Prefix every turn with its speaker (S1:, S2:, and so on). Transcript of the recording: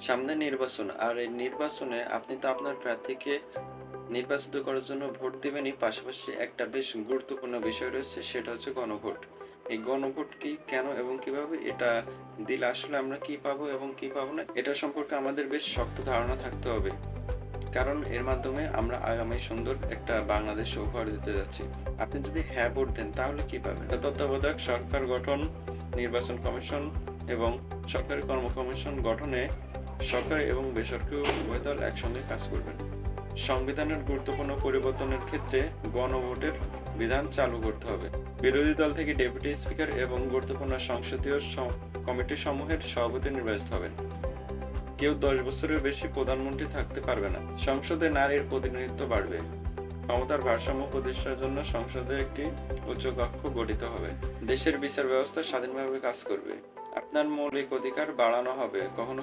S1: সামনে নির্বাচন, আর এই নির্বাচনে আপনি তো আপনার প্রার্থীকে নির্বাচিত করার জন্য ভোট দিবেনই, পাশাপাশি একটা বেশ গুরুত্বপূর্ণ বিষয় রয়েছে, সেটা হচ্ছে গণভোট। এই গণভোট কি, কেন এবং কিভাবে এটা দিলে আসলে আমরা কি পাবো এবং কি পাবো না, এটা সম্পর্কে আমাদের বেশ শক্ত ধারণা থাকতে হবে। কারণ এর মাধ্যমে আমরা আগামী সুন্দর একটা বাংলাদেশ উপহার দিতে যাচ্ছি। আপনি যদি হ্যাঁ ভোট দেন তাহলে কি পাবেন? তত্ত্বাবধায়ক সরকার গঠন, নির্বাচন কমিশন এবং সরকারি কর্ম কমিশন গঠনে সরকারি এবং বেসরকারি উভয় দল একসঙ্গে কাজ করবেন। সংবিধানের গুরুত্বপূর্ণ পরিবর্তনের ক্ষেত্রে গণভোটের বিধান চালু করতে হবে। বিরোধী দল থেকে ডেপুটি স্পিকার এবং গুরুত্বপূর্ণ সংসদীয় কমিটি সমূহের সভাপতি নির্বাচিত হবেন। কেউ 10 বছরের বেশি প্রধানমন্ত্রী থাকতে পারবে না। সংসদে নারীর প্রতিনিধিত্ব বাড়বে। ক্ষমতার ভারসাম্য প্রতিষ্ঠার জন্য সংসদে একটি উচ্চকক্ষ গঠিত হবে। দেশের বিচার ব্যবস্থা স্বাধীনভাবে কাজ করবে। আপনার মৌলিক অধিকার বাড়ানো হবে। কখনো